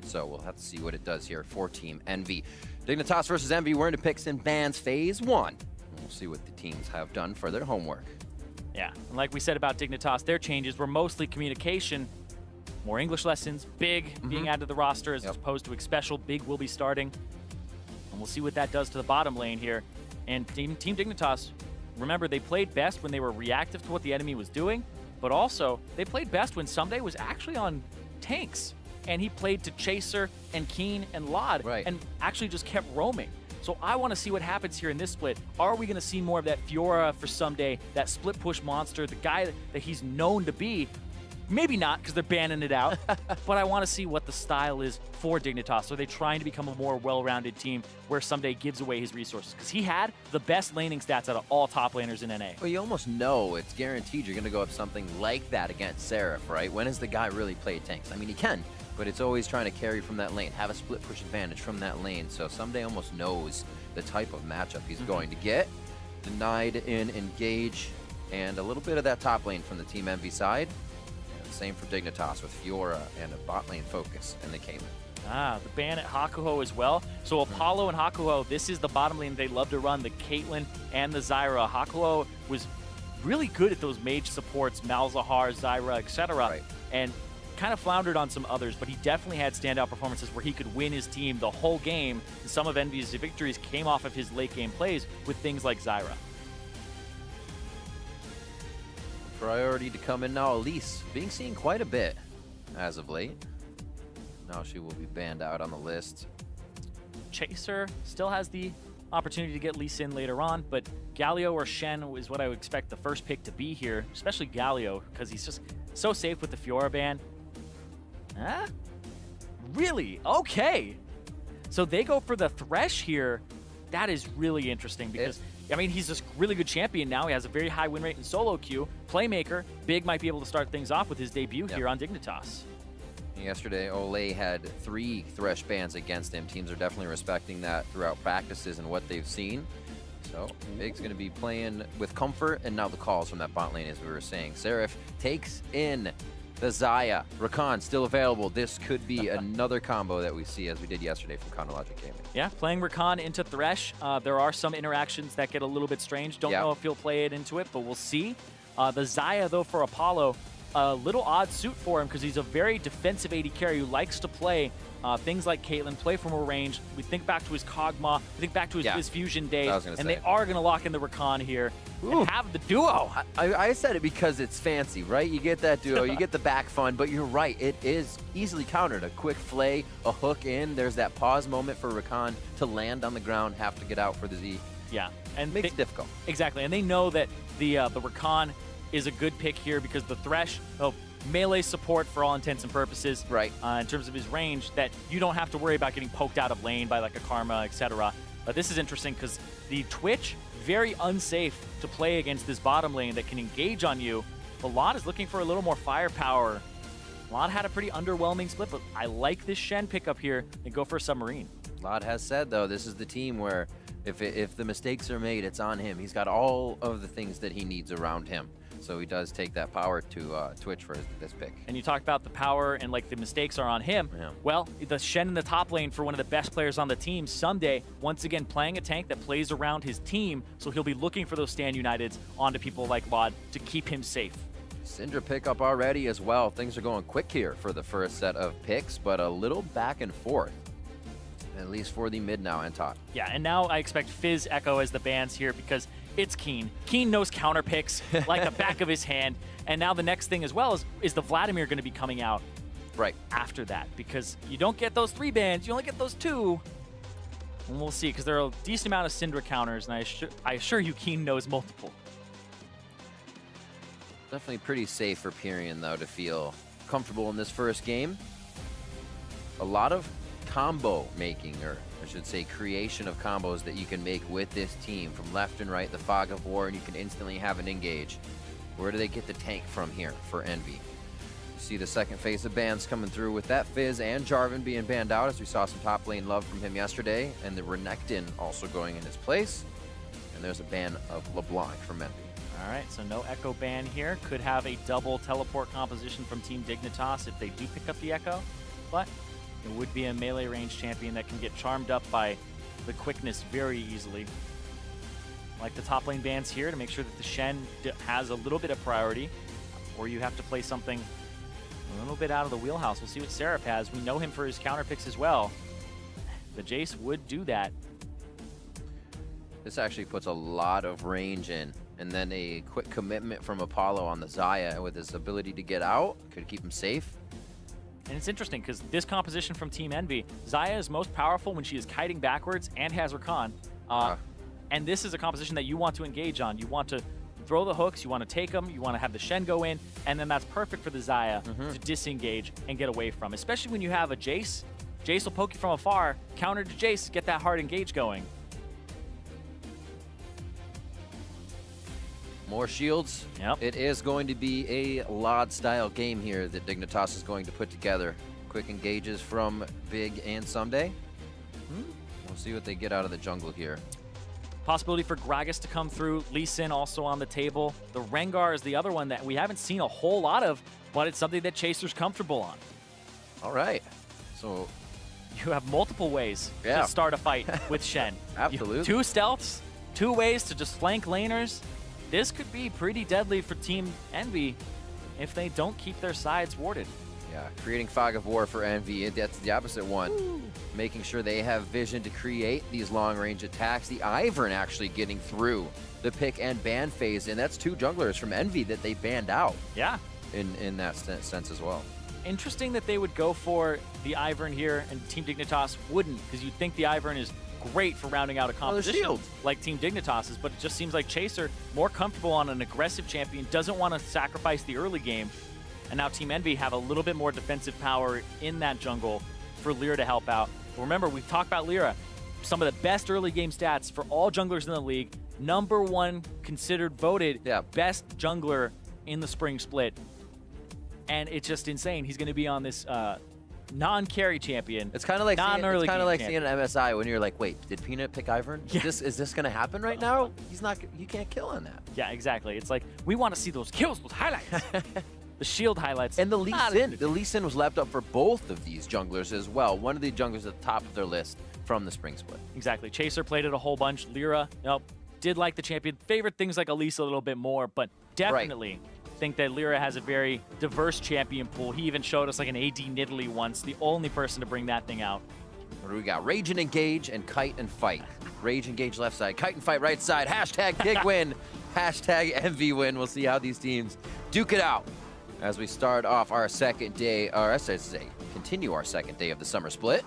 So we'll have to see what it does here for Team Envy. Dignitas versus Envy, we're into picks and bans phase 1. We'll see what the teams have done for their homework. Yeah, and like we said about Dignitas, their changes were mostly communication, more English lessons, Big being added to the roster as opposed to Special. Big will be starting, and we'll see what that does to the bottom lane here. And Team Dignitas, remember, they played best when they were reactive to what the enemy was doing, but also they played best when Someday was actually on tanks, and he played to Chaser and Keen and Lod, and actually just kept roaming. So I want to see what happens here in this split. Are we going to see more of that Fiora for Someday, that split push monster, the guy that he's known to be? Maybe not, because they're banning it out, but I want to see what the style is for Dignitas. Are they trying to become a more well-rounded team where Someday gives away his resources? Because he had the best laning stats out of all top laners in NA. Well, you almost know it's guaranteed you're going to go up something like that against Seraph, right? When has the guy really played tanks? I mean, he can, but it's always trying to carry from that lane, have a split push advantage from that lane. So Someday almost knows the type of matchup he's going to get. Denied in engage, and a little bit of that top lane from the Team Envy side. Same for Dignitas with Fiora and a bot lane focus in the Caitlyn. Ah, the ban at Hakuho as well. So Apollo and Hakuho, this is the bottom lane they love to run, the Caitlyn and the Zyra. Hakuho was really good at those mage supports, Malzahar, Zyra, etc. And kind of floundered on some others, but he definitely had standout performances where he could win his team the whole game. And some of Envy's victories came off of his late game plays with things like Zyra. Priority to come in now. Elise being seen quite a bit as of late. Now she will be banned out on the list. Chaser still has the opportunity to get Lise in later on, but Galio or Shen is what I would expect the first pick to be here, especially Galio, because he's just so safe with the Fiora ban. Huh? Really? Okay. So they go for the Thresh here. That is really interesting because I mean, he's a really good champion now. He has a very high win rate in solo queue. Playmaker, Big might be able to start things off with his debut here on Dignitas. Yesterday, Olay had 3 Thresh bans against him. Teams are definitely respecting that throughout practices and what they've seen. So Big's going to be playing with comfort, and now the calls from that bot lane, as we were saying. Seraph takes in the Xayah. Rakan still available. This could be another combo that we see as we did yesterday from Chronologic Gaming. Yeah, playing Rakan into Thresh. There are some interactions that get a little bit strange. Don't know if he'll play it into it, but we'll see. The Xayah, though, for Apollo, a little odd suit for him because he's a very defensive AD carry who likes to play things like Caitlyn, play from a range. We think back to his Kog'Maw, we think back to his Fusion days, and they are going to lock in the Rakan here and have the duo. I said it because it's fancy, right? You get that duo, you get the back fun, but you're right, it is easily countered. A quick flay, a hook in, there's that pause moment for Rakan to land on the ground, have to get out for the Z. Yeah, and makes it difficult. Exactly, and they know that the Rakan is a good pick here because the Thresh, melee support for all intents and purposes, in terms of his range, that you don't have to worry about getting poked out of lane by like a Karma, etc. But this is interesting because the Twitch, very unsafe to play against this bottom lane that can engage on you. But Lot is looking for a little more firepower. Lot had a pretty underwhelming split, but I like this Shen pickup here and go for a Submarine. Lot has said, though, this is the team where if the mistakes are made, it's on him. He's got all of the things that he needs around him. So he does take that power to Twitch for this pick. And you talk about the power and like the mistakes are on him. Well, the Shen in the top lane for one of the best players on the team, Someday, once again playing a tank that plays around his team, so he'll be looking for those stand Uniteds onto people like Lod to keep him safe. Syndra pickup already as well. Things are going quick here for the first set of picks, but a little back and forth. At least for the mid now and top. Yeah, and now I expect Fizz Echo as the bans here because it's Keen. Keen knows counter picks like the back of his hand. And now the next thing as well is the Vladimir going to be coming out after that, because you don't get those 3 bans, you only get those 2. And we'll see, because there are a decent amount of Syndra counters, and I assure you Keen knows multiple. Definitely pretty safe for Pyrion, though, to feel comfortable in this first game. A lot of combo making, or I should say creation of combos that you can make with this team from left and right, the Fog of War, and you can instantly have an engage. Where do they get the tank from here for Envy? You see the second phase of bans coming through with that Fizz and Jarvan being banned out, as we saw some top lane love from him yesterday, and the Renekton also going in his place. And there's a ban of LeBlanc from Envy. All right, so no Echo ban here. Could have a double teleport composition from Team Dignitas if they do pick up the Echo, but It would be a melee range champion that can get charmed up by the quickness very easily. Like the top lane bans here to make sure that the Shen has a little bit of priority, or you have to play something a little bit out of the wheelhouse. We'll see what Seraph has. We know him for his counter picks as well. The Jace would do that. This actually puts a lot of range in, and then a quick commitment from Apollo on the Xayah with his ability to get out could keep him safe. And it's interesting because this composition from Team Envy, Xayah is most powerful when she is kiting backwards and has Rakan. And this is a composition that you want to engage on. You want to throw the hooks, you want to take them, you want to have the Shen go in, and then that's perfect for the Xayah to disengage and get away from. Especially when you have a Jace. Jace will poke you from afar, counter to Jace, get that hard engage going. More shields. Yep. It is going to be a LOD-style game here that Dignitas is going to put together. Quick engages from Big and Someday. We'll see what they get out of the jungle here. Possibility for Gragas to come through. Lee Sin also on the table. The Rengar is the other one that we haven't seen a whole lot of, but it's something that Chaser's comfortable on. All right. So you have multiple ways to start a fight with Shen. Absolutely. 2 stealths, 2 ways to just flank laners. This could be pretty deadly for Team Envy if they don't keep their sides warded. Yeah, creating fog of war for Envy, that's the opposite one. Making sure they have vision to create these long-range attacks. The Ivern actually getting through the pick and ban phase, and that's 2 junglers from Envy that they banned out. Yeah. In that sense as well. Interesting that they would go for the Ivern here and Team Dignitas wouldn't, because you'd think the Ivern is great for rounding out a composition like Team Dignitas is, but it just seems like Chaser, more comfortable on an aggressive champion, doesn't want to sacrifice the early game. And now Team Envy have a little bit more defensive power in that jungle for Lyra to help out. Remember, we've talked about Lyra. Some of the best early game stats for all junglers in the league. #1 considered voted best jungler in the spring split. And it's just insane. He's going to be on this non-carry champion. It's kind of like non-early seeing an MSI when you're like, wait, did Peanut pick Ivern? Yeah. Is this going to happen right now? He's not. You can't kill on that. Yeah, exactly. It's like we want to see those kills, those highlights. The shield highlights. And the Lee Sin was left up for both of these junglers as well. One of the junglers at the top of their list from the spring split. Exactly. Chaser played it a whole bunch. Lyra, did like the champion. Favored things like Elise a little bit more, but definitely think that Lyra has a very diverse champion pool. He even showed us like an AD Nidalee once, the only person to bring that thing out. What do we got? Rage and engage and kite and fight. Rage engage left side, kite and fight right side. Hashtag Dig win. Hashtag Envy win. We'll see how these teams duke it out as we start off our second day, or I should say, continue our second day of the summer split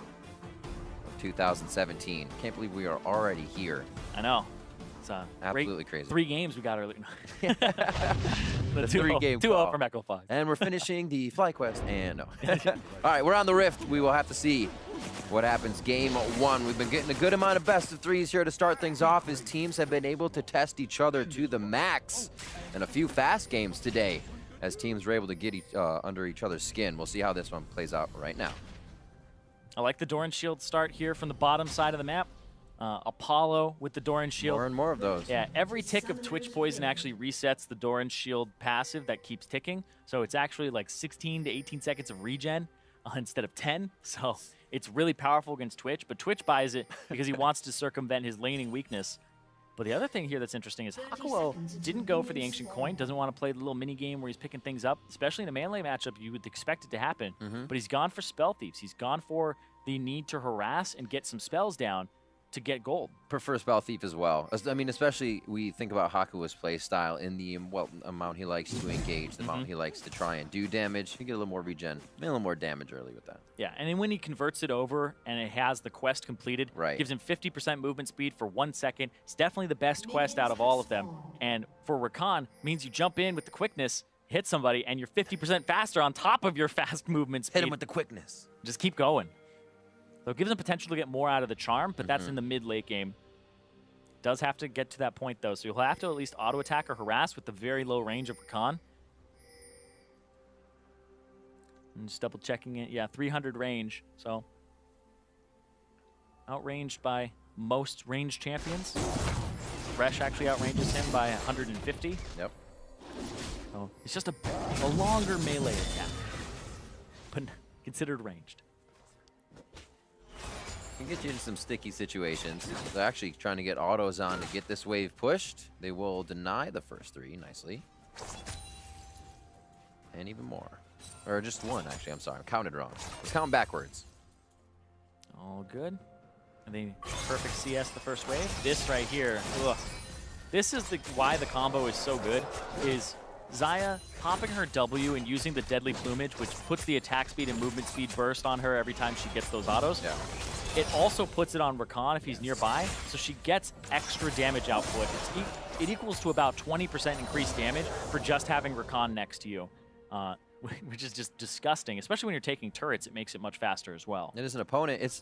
of 2017. Can't believe we are already here. I know. It's absolutely crazy. 3 games we got early. The 3-game 2-0 from Echo 5. And we're finishing the FlyQuest, and no. All right, we're on the Rift. We will have to see what happens game 1. We've been getting a good amount of best of 3s here to start things off as teams have been able to test each other to the max. And a few fast games today as teams were able to get under each other's skin. We'll see how this one plays out right now. I like the Doran Shield start here from the bottom side of the map. Apollo with the Doran Shield. More and more of those. Yeah, every tick of Twitch Poison actually resets the Doran Shield passive that keeps ticking. So it's actually like 16 to 18 seconds of regen instead of 10. So it's really powerful against Twitch, but Twitch buys it because he wants to circumvent his laning weakness. But the other thing here that's interesting is Hakuo didn't go for the Ancient Coin, doesn't want to play the little mini game where he's picking things up, especially in a melee matchup. You would expect it to happen, but he's gone for Spell Thieves. He's gone for the need to harass and get some spells down to get gold. Prefer Spell Thief as well. I mean, especially we think about Hakuo's play style in the amount he likes to engage, the amount he likes to try and do damage. You get a little more regen, a little more damage early with that. Yeah, and then when he converts it over and it has the quest completed, gives him 50% movement speed for 1 second. It's definitely the best quest out of all of them. And for Rakan, means you jump in with the quickness, hit somebody, and you're 50% faster on top of your fast movement speed. Hit him with the quickness. Just keep going. So it gives him potential to get more out of the charm, but that's in the mid-late game. Does have to get to that point, though, so you'll have to at least auto-attack or harass with the very low range of Rakan. And just double-checking it. Yeah, 300 range, so outranged by most ranged champions. Fresh actually outranges him by 150. Yep. So it's just a longer melee attack, but considered ranged. Can get you into some sticky situations. They're actually trying to get autos on to get this wave pushed. They will deny the first 3 nicely. And even more. Or just 1, actually. I'm sorry. I counted wrong. Let's count backwards. All good. And then perfect CS the first wave. This right here. Ugh. This is why the combo is so good. Is Xayah popping her W and using the Deadly Plumage, which puts the attack speed and movement speed burst on her every time she gets those autos. Yeah. It also puts it on Rakan if he's nearby, so she gets extra damage output. It equals to about 20% increased damage for just having Rakan next to you, which is just disgusting. Especially when you're taking turrets, it makes it much faster as well. And as an opponent, it's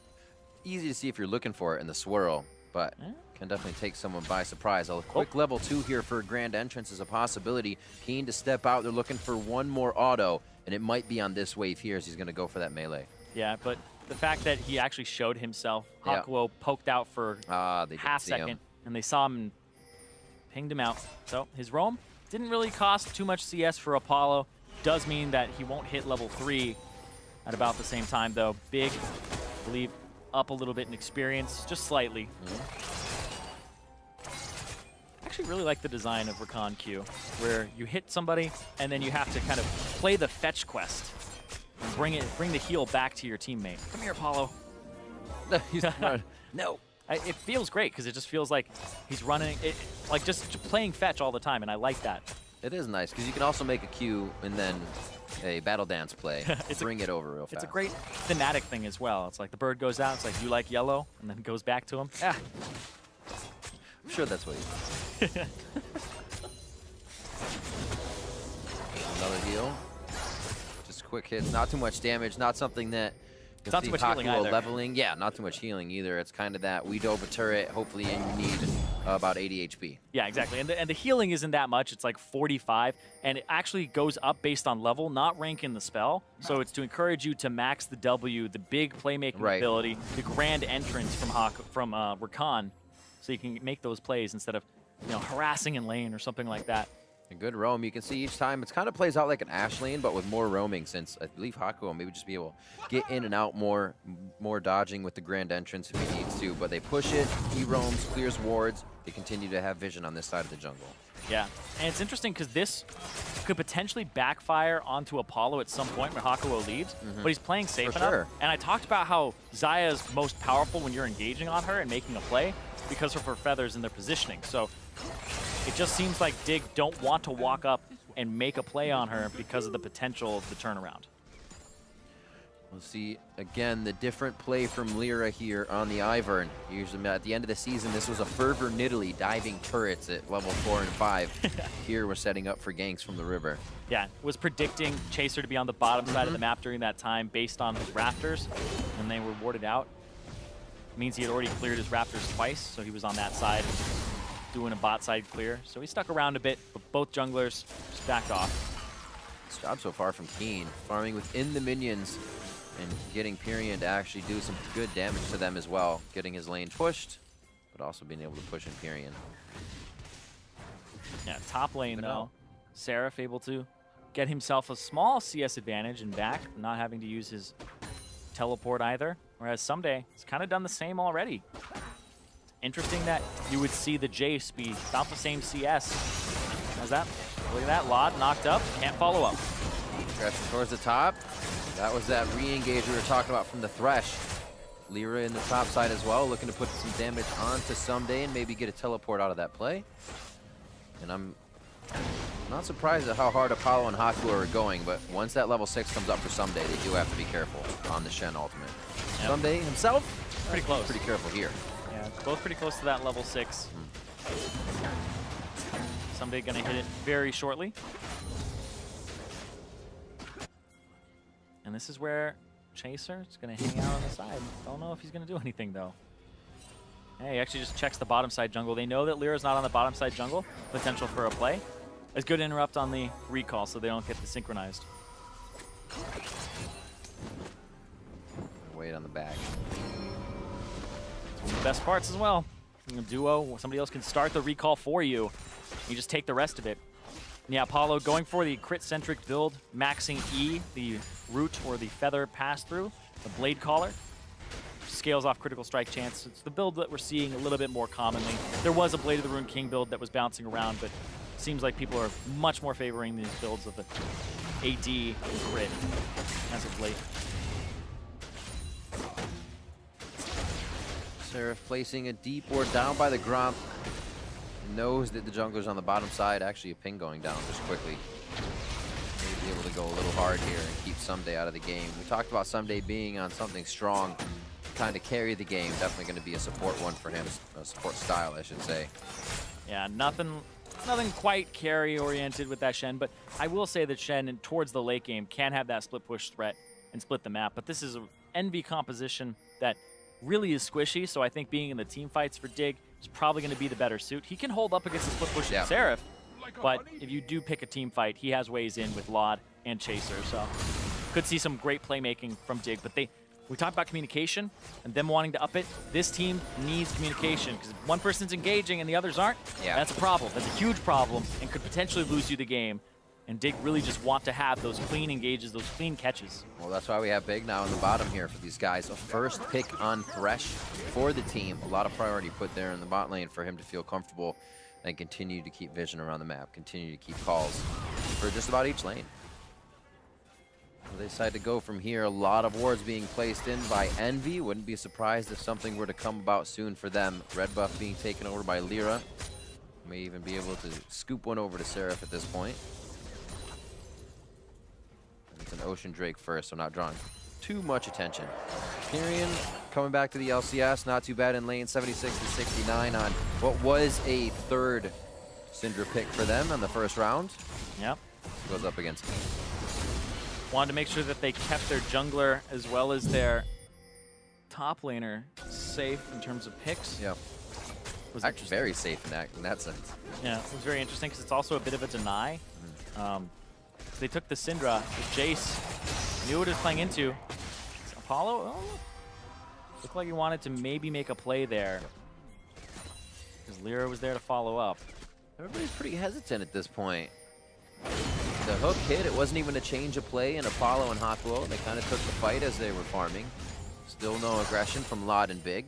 easy to see if you're looking for it in the swirl, but can definitely take someone by surprise. A quick level 2 here for Grand Entrance is a possibility. Keen to step out. They're looking for 1 more auto, and it might be on this wave here as he's going to go for that melee. Yeah, but the fact that he actually showed himself, Hakuo poked out for half second, and they saw him and pinged him out. So his roam didn't really cost too much CS for Apollo. Does mean that he won't hit level 3 at about the same time, though. Big, I believe, up a little bit in experience, just slightly. I actually really like the design of Rakan Q, where you hit somebody and then you have to kind of play the fetch quest and bring the heal back to your teammate. Come here, Apollo. No. It feels great because it just feels like he's running, like just playing fetch all the time, and I like that. It is nice because you can also make a Q and then a battle dance play. Bring it over real fast. It's a great thematic thing as well. It's like the bird goes out, it's like, you like yellow, and then goes back to him. Yeah. I'm sure that's what he does. Another heal. Just quick hits, not too much damage, not something that it's not too much healing either. Leveling. Yeah, not too much healing either. It's kind of that we dove a turret, hopefully you need about 80 HP. Yeah, exactly. And the healing isn't that much. It's like 45, and it actually goes up based on level, not rank in the spell. So it's to encourage you to max the W, the big playmaking ability, the grand entrance from Rakan, so you can make those plays instead of harassing in lane or something like that. A good roam. You can see each time it kind of plays out like an Ashe lane, but with more roaming, since I believe Hakuo will maybe just be able to get in and out more dodging with the grand entrance if he needs to. But they push it, he roams, clears wards. They continue to have vision on this side of the jungle. Yeah, and it's interesting because this could potentially backfire onto Apollo at some point when Hakuo leaves, but he's playing safe enough. Sure. And I talked about how Xayah is most powerful when you're engaging on her and making a play because of her feathers and their positioning. So it just seems like Dig don't want to walk up and make a play on her because of the potential of the turnaround. We'll see, again, the different play from Lyra here on the Ivern. Usually at the end of the season, this was a Fervor Nidalee diving turrets at level 4 and 5. Here we're setting up for ganks from the river. Yeah, was predicting Chaser to be on the bottom side of the map during that time based on his Raptors, and they were warded out. It means he had already cleared his Raptors twice, so he was on that side doing a bot side clear. So he stuck around a bit, but both junglers just backed off. Nice job so far from Keen, farming within the minions and getting Pyrion to actually do some good damage to them as well. Getting his lane pushed, but also being able to push in Pyrion. Yeah, top lane though. Seraph able to get himself a small CS advantage and back, not having to use his teleport either. Whereas Someday has kind of done the same already. Interesting that you would see the Jace be about the same CS as that. Look at that, Lod knocked up, can't follow up. Progressing towards the top. That was that re-engage we were talking about from the Thresh. Lyra in the top side as well, looking to put some damage onto Someday and maybe get a teleport out of that play. And I'm not surprised at how hard Apollo and Hakuo are going, but once that level 6 comes up for Someday, they do have to be careful on the Shen ultimate. Yep. Someday himself, pretty close. Pretty careful here. Yeah, both pretty close to that level 6. Someday gonna hit it very shortly. And this is where Chaser is gonna hang out on the side. Don't know if he's gonna do anything though. Hey, he actually just checks the bottom side jungle. They know that Lyra's not on the bottom side jungle. Potential for a play. It's good to interrupt on the recall so they don't get synchronized. Wait on the back. It's one of the best parts as well. In a duo, somebody else can start the recall for you. You just take the rest of it. And yeah, Apollo going for the crit-centric build, maxing E, the root or the feather pass-through, the blade collar. scales off critical strike chance. It's the build that we're seeing a little bit more commonly. There was a Blade of the Rune King build that was bouncing around, but seems like people are much more favoring these builds of the AD crit as of late. Seraph placing a deep ward down by the Gromp. Knows that the jungler's on the bottom side. Actually, a ping going down just quickly. Maybe able to go a little hard here and keep Someday out of the game. We talked about Someday being on something strong, kind of carry the game. Definitely going to be a support one for him, a support style, I should say. Yeah, nothing quite carry-oriented with that Shen, but I will say that Shen, towards the late game, can have that split push threat and split the map. But this is an Envy composition that really is squishy, so I think being in the team fights for Dig is probably going to be the better suit. He can hold up against the split push of Seraph, but if you do pick a team fight, he has ways in with Laud and Chaser, so could see some great playmaking from Dig. But we talked about communication and them wanting to up it. This team needs communication, because if one person's engaging and the others aren't, that's a problem. That's a huge problem and could potentially lose you the game. And Dig really just want to have those clean engages, those clean catches. Well, that's why we have Big now in the bottom here for these guys. A first pick on Thresh for the team. A lot of priority put there in the bot lane for him to feel comfortable and continue to keep vision around the map, continue to keep calls for just about each lane. Well, they decide to go from here. A lot of wards being placed in by Envy. Wouldn't be surprised if something were to come about soon for them. Red buff being taken over by Lyra. May even be able to scoop one over to Seraph at this point. It's an Ocean Drake first, so not drawing too much attention. Pyrion coming back to the LCS, not too bad in lane, 76 to 69 on what was a third Syndra pick for them in the first round. Yep. Goes up against me. Wanted to make sure that they kept their jungler as well as their top laner safe in terms of picks. Yeah. Was actually very safe in that sense. Yeah, it was very interesting because it's also a bit of a deny. They took the Syndra, the Jace, knew what it was playing into. Apollo, looked like he wanted to maybe make a play there, because Lyra was there to follow up. Everybody's pretty hesitant at this point. The hook hit, it wasn't even a change of play in Apollo and Hakuo. They kind of took the fight as they were farming. Still no aggression from Laud and Big.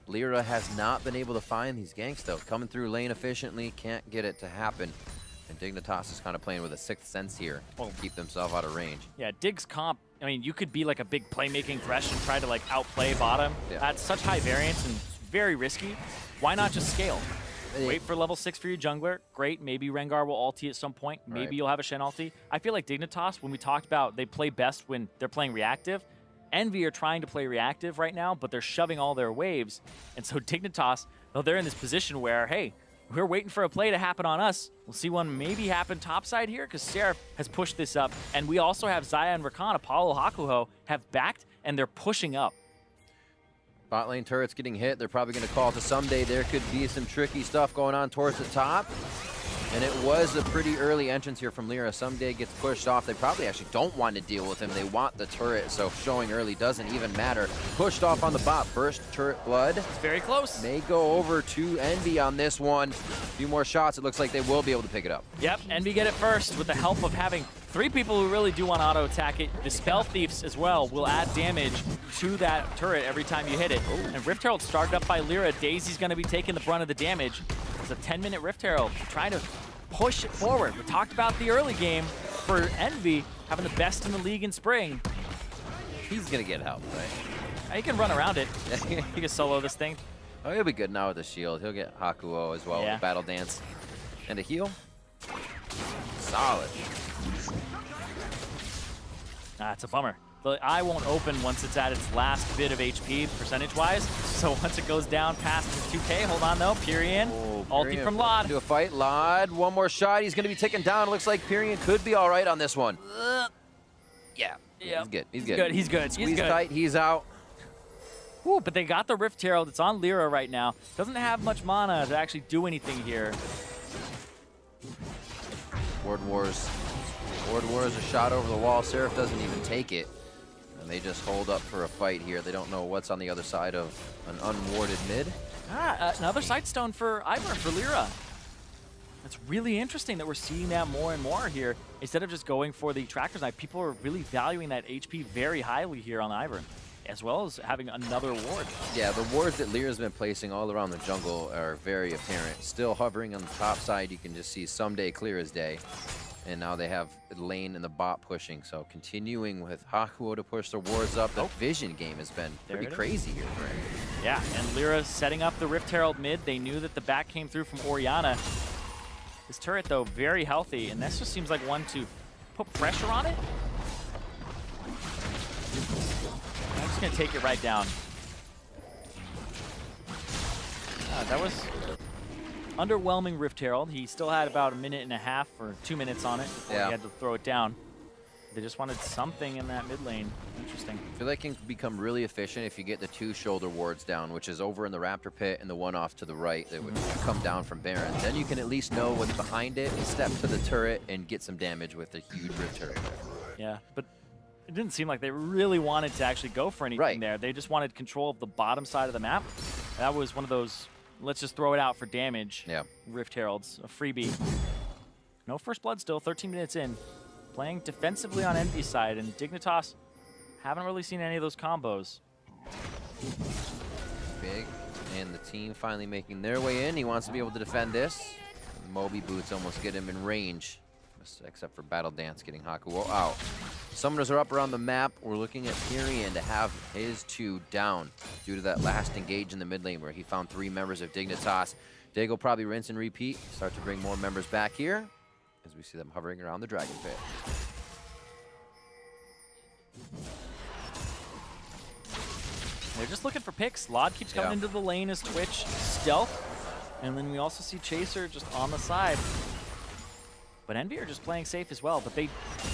Lyra has not been able to find these ganks though. Coming through lane efficiently, can't get it to happen. And Dignitas is kind of playing with a sixth sense here to keep themselves out of range. Yeah, Dig's comp, I mean, you could be like a big playmaking Thresh and try to like outplay bottom. That's such high variance and very risky. Why not just scale? Wait for level 6 for your jungler. Great, maybe Rengar will ulti at some point. Maybe you'll have a Shen ulti. I feel like Dignitas, when we talked about they play best when they're playing reactive, Envy are trying to play reactive right now, but they're shoving all their waves. And so Dignitas, well, they're in this position where, hey, we're waiting for a play to happen on us. We'll see one maybe happen topside here, because Seraph has pushed this up. And we also have Xayah and Rakan, Apollo, Hakuho have backed, and they're pushing up. Bot lane turret's getting hit. They're probably going to call to Someday. There could be some tricky stuff going on towards the top. And it was a pretty early entrance here from Lyra. Someday gets pushed off. They probably actually don't want to deal with him. They want the turret, so showing early doesn't even matter. Pushed off on the bot. First turret blood. It's very close. May go over to Envy on this one. A few more shots. It looks like they will be able to pick it up. Yep, Envy get it first with the help of having 3 people who really do want to auto-attack it. The Spell Thieves as well will add damage to that turret every time you hit it. And Rift Herald started up by Lyra. Daisy's going to be taking the brunt of the damage. It's a 10-minute Rift Herald trying to push it forward. We talked about the early game for Envy having the best in the league in spring. He's going to get help, right? He can run around it. He can solo this thing. Oh, he'll be good now with the shield. He'll get Hakuo as well with the Battle Dance. And a heal. Solid. It's a bummer. The eye won't open once it's at its last bit of HP, percentage-wise. So once it goes down past 2K, hold on though, Pyrion. Ulti from Laud. Do a fight, Laud. One more shot. He's going to be taken down. It looks like Pyrion could be all right on this one. Yeah, he's good. He's good. He's good. Squeeze tight. He's out. Ooh, but they got the Rift Herald. It's on Lyra right now. Doesn't have much mana to actually do anything here. Ward Wars. Ward Wars a shot over the wall. Seraph doesn't even take it. And they just hold up for a fight here. They don't know what's on the other side of an unwarded mid. Another Sightstone for Ivern, for Lyra. That's really interesting that we're seeing that more and more here. Instead of just going for the Tracker's Knife, people are really valuing that HP very highly here on Ivern. as well as having another ward. Yeah, the wards that Lyra's been placing all around the jungle are very apparent. Still hovering on the top side, you can just see someday clear as day. And now they have lane and the bot pushing. So continuing with Hakuo to push their wards up. The vision game has been pretty crazy here, right? Yeah, and Lyra setting up the Rift Herald mid. They knew that the back came through from Orianna. This turret, though, very healthy. And this just seems like one to put pressure on it. I'm just going to take it right down. That was underwhelming Rift Herald. He still had about 1.5 minutes or 2 minutes on it before he had to throw it down. They just wanted something in that mid lane. Interesting. I feel like it can become really efficient if you get the 2 shoulder wards down, which is over in the Raptor pit and the one off to the right that would come down from Baron. Then you can at least know what's behind it, step to the turret, and get some damage with a huge Rift turret. Yeah, but it didn't seem like they really wanted to actually go for anything there. They just wanted control of the bottom side of the map. That was one of those, let's just throw it out for damage. Yeah. Rift Heralds, a freebie. No first blood still, 13 minutes in. Playing defensively on EnVy's side, and Dignitas haven't really seen any of those combos. Big, and the team finally making their way in. He wants to be able to defend this. Moby boots almost get him in range, except for Battle Dance getting Hakuo out. Summoners are up around the map. We're looking at Tyrion to have his 2 down due to that last engage in the mid lane where he found 3 members of Dignitas. Dig will probably rinse and repeat, start to bring more members back here as we see them hovering around the Dragon Pit. They're just looking for picks. Lod keeps coming into the lane as Twitch. Stealth. And then we also see Chaser just on the side. But EnVy are just playing safe as well. But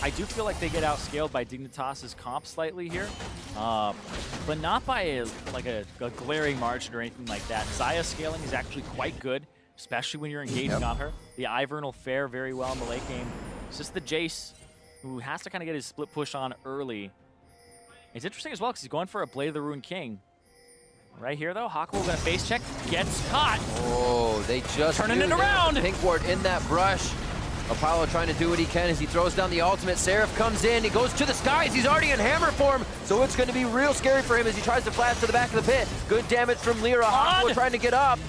I do feel like they get outscaled by Dignitas' comp slightly here. But not by a glaring margin or anything like that. Xayah's scaling is actually quite good, especially when you're engaging on her. The Ivern will fare very well in the late game. It's just the Jace who has to kind of get his split push on early. It's interesting as well because he's going for a Blade of the Ruined King. Right here, though, Hakuo going to face check, gets caught. Oh, they just turning it around. Pink ward in that brush. Apollo trying to do what he can as he throws down the ultimate. Seraph comes in, he goes to the skies, he's already in hammer form, so it's going to be real scary for him as he tries to flash to the back of the pit. Good damage from Lyra. Hakuo trying to get up.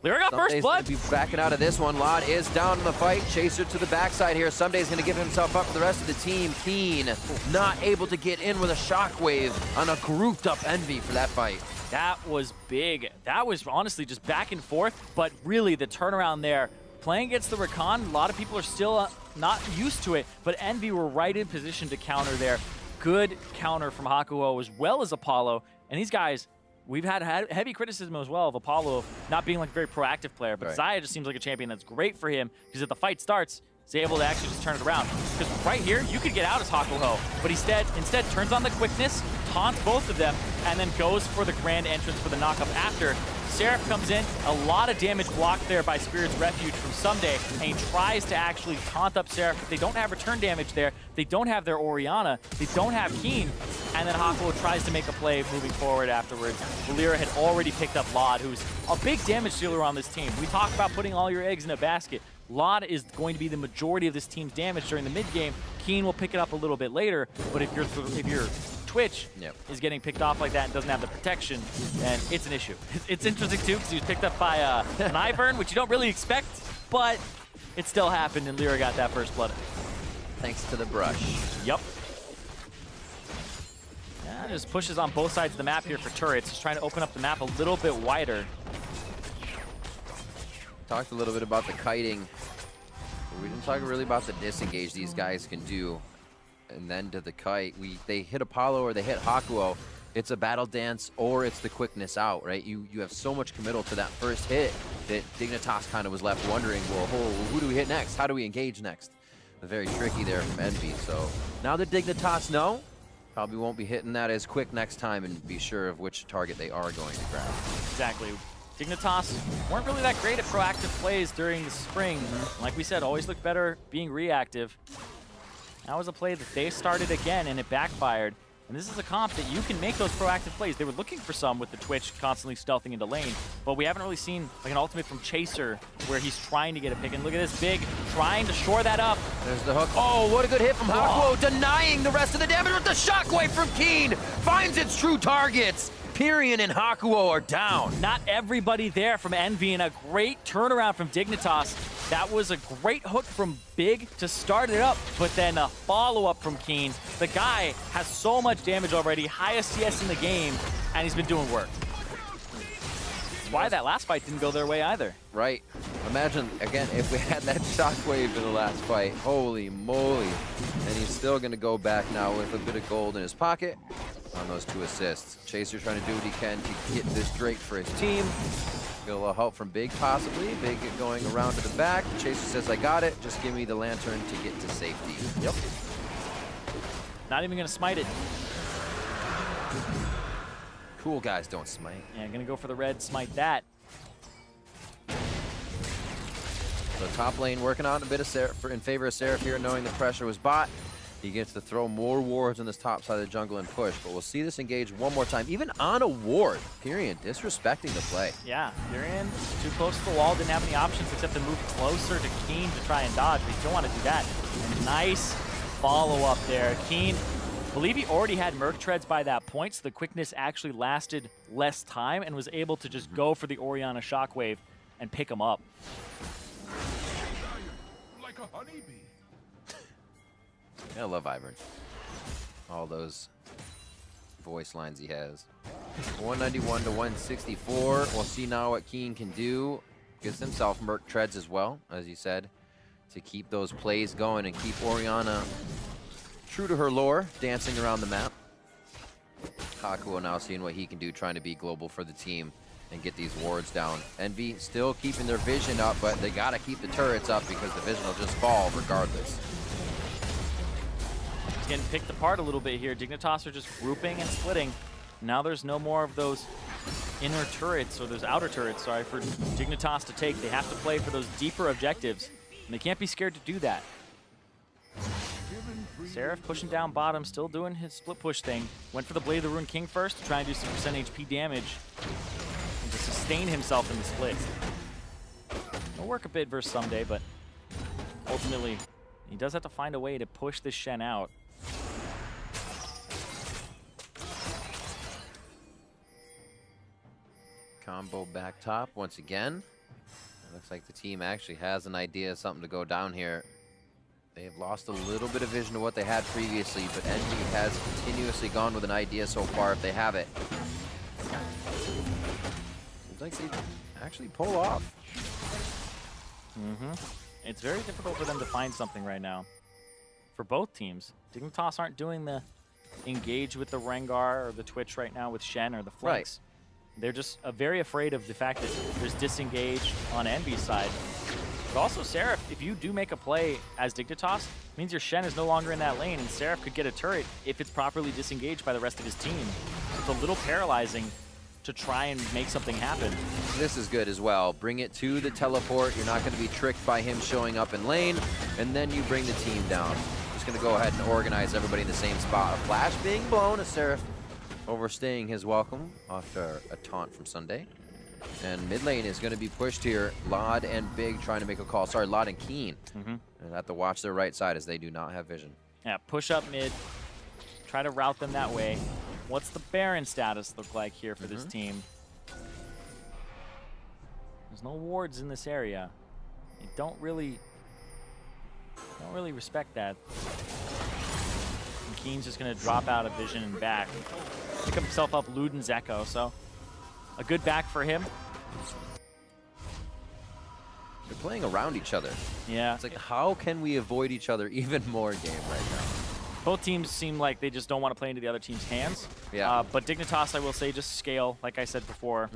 Lyra got first blood. Be backing out of this one. Lod is down in the fight. Chaser to the backside here. Someday's going to give himself up for the rest of the team. Keen not able to get in with a shockwave on a grouped up EnVy for that fight. That was big. That was honestly just back and forth, but really the turnaround there. Playing against the Rakan, a lot of people are still not used to it, but EnVy were right in position to counter there. Good counter from Hakuo as well as Apollo. And these guys, we've had heavy criticism as well of Apollo of not being like a very proactive player, but Xayah just seems like a champion that's great for him because if the fight starts, he's able to actually just turn it around. Because right here, you could get out as Hakuo, but instead turns on the quickness, taunts both of them, and then goes for the grand entrance for the knockup after. Seraph comes in, a lot of damage blocked there by Spirit's Refuge from Someday, and he tries to actually taunt up Seraph, but they don't have return damage there, they don't have their Orianna, they don't have Keen, and then Hakuo tries to make a play moving forward afterwards. Lyra had already picked up Lod, who's a big damage dealer on this team. We talk about putting all your eggs in a basket. Lod is going to be the majority of this team's damage during the mid game. Keen will pick it up a little bit later, but if your Twitch is getting picked off like that and doesn't have the protection, then it's an issue. It's interesting too because he was picked up by an Ivern, which you don't really expect, but it still happened and Lyra got that first blood. Thanks to the brush. Yep. Yeah, just pushes on both sides of the map here for turrets. Just trying to open up the map a little bit wider. Talked a little bit about the kiting, but we didn't talk really about the disengage these guys can do. And then to the kite, they hit Apollo or they hit Hakuo. It's a battle dance or it's the quickness out, right? You have so much committal to that first hit that Dignitas kind of was left wondering, well, who do we hit next? How do we engage next? Very tricky there from EnVy. So now that Dignitas know, probably won't be hitting that as quick next time and be sure of which target they are going to grab. Exactly. Dignitas weren't really that great at proactive plays during the spring. Like we said, always looked better being reactive. That was a play that they started again and it backfired. And this is a comp that you can make those proactive plays. They were looking for some with the Twitch constantly stealthing into lane, but we haven't really seen like an ultimate from Chaser where he's trying to get a pick. And look at this, Big trying to shore that up. There's the hook. Oh, what a good hit from Hakuo, denying the rest of the damage with the shockwave from Keen. Finds its true targets. Pyrion and Hakuo are down. Not everybody there from Envy, and a great turnaround from Dignitas. That was a great hook from Big to start it up, but then a follow-up from Keen. The guy has so much damage already, highest CS in the game, and he's been doing work. That's why that last fight didn't go their way either. Right. Imagine, again, if we had that shockwave in the last fight. Holy moly. And he's still going to go back now with a bit of gold in his pocket on those 2 assists. Chaser trying to do what he can to get this Drake for his team. Get a little help from Big, possibly. Big going around to the back. Chaser says, I got it. Just give me the lantern to get to safety. Yep. Not even going to smite it. Cool guys don't smite. Yeah, going to go for the red, smite that. So top lane working on a bit of Seraph in favor of Seraph here, knowing the pressure was bought. He gets to throw more wards on this top side of the jungle and push, but we'll see this engage one more time, even on a ward. Pyrion disrespecting the play. Yeah, Pyrion too close to the wall, didn't have any options except to move closer to Keen to try and dodge, but you don't want to do that. And nice follow-up there. Keen, I believe he already had Merc Treads by that point, so the quickness actually lasted less time and was able to just go for the Orianna Shockwave and pick him up. Like a honeybee. I love Ivern. All those voice lines he has. 191 to 164. We'll see now what Keen can do. Gets himself Merc Treads as well, as you said, to keep those plays going and keep Orianna true to her lore, dancing around the map. Hakuo now seeing what he can do, trying to be global for the team and get these wards down. Envy still keeping their vision up, but they gotta keep the turrets up because the vision will just fall regardless. Getting picked apart a little bit here. Dignitas are just grouping and splitting. Now there's no more of those inner turrets, or those outer turrets, sorry, for Dignitas to take. They have to play for those deeper objectives, and they can't be scared to do that. Seraph pushing down bottom, still doing his split push thing. Went for the Blade of the Rune King first to try and do some percent HP damage and to sustain himself in the split. It'll work a bit versus Someday, but ultimately he does have to find a way to push this Shen out. Combo back top once again. It looks like the team actually has an idea of something to go down here. They have lost a little bit of vision of what they had previously, but Envy has continuously gone with an idea so far if they have it. Seems like they actually pull off. It's very difficult for them to find something right now. For both teams. Dignitas aren't doing the engage with the Rengar or the Twitch right now with Shen or the flanks. Right. They're just very afraid of the fact that there's disengage on Envy's side. But also Seraph, if you do make a play as Dignitas, it means your Shen is no longer in that lane, and Seraph could get a turret if it's properly disengaged by the rest of his team. It's a little paralyzing to try and make something happen. This is good as well. Bring it to the teleport. You're not going to be tricked by him showing up in lane, and then you bring the team down. Just going to go ahead and organize everybody in the same spot. A flash being blown, a Seraph overstaying his welcome after a taunt from Sunday. And mid lane is going to be pushed here. Lod and Big trying to make a call. Sorry, Lod and Keen. And have to watch their right side as they do not have vision. Yeah, push up mid. Try to route them that way. What's the Baron status look like here for this team? There's no wards in this area. You don't really respect that. And Keen's just going to drop out of vision and back. Pick himself up Luden's Echo, so a good back for him. They're playing around each other. Yeah. It's like, how can we avoid each other even more game right now? Both teams seem like they just don't want to play into the other team's hands. Yeah. But Dignitas, I will say, just scale, like I said before.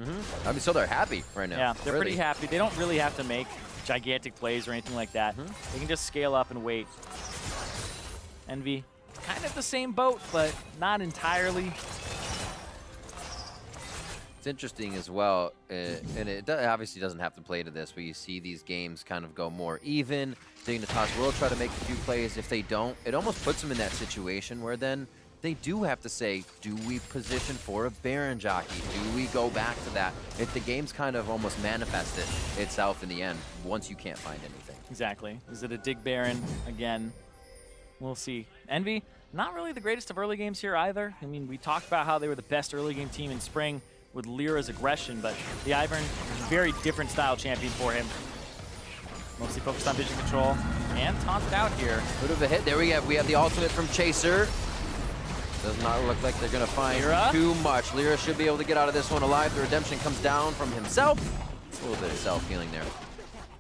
I mean, so they're happy right now. Yeah, they're pretty happy. They don't really have to make gigantic plays or anything like that. They can just scale up and wait. Envy, kind of the same boat, but not entirely. It's interesting as well, and it obviously doesn't have to play to this, but you see these games kind of go more even. Dignitas will try to make a few plays. If they don't, it almost puts them in that situation where then they do have to say, do we position for a Baron jockey? Do we go back to that? The game's kind of almost manifested itself in the end once you can't find anything. Exactly. Is it a Dig Baron again? We'll see. Envy, not really the greatest of early games here either. I mean, we talked about how they were the best early game team in spring with Lyra's aggression, but the Ivern, very different style champion for him. Mostly focused on vision control and taunted out here. Bit of a hit. There we have the ultimate from Chaser. Does not look like they're going to find too much. Lyra should be able to get out of this one alive. The redemption comes down from himself. A little bit of self-healing there.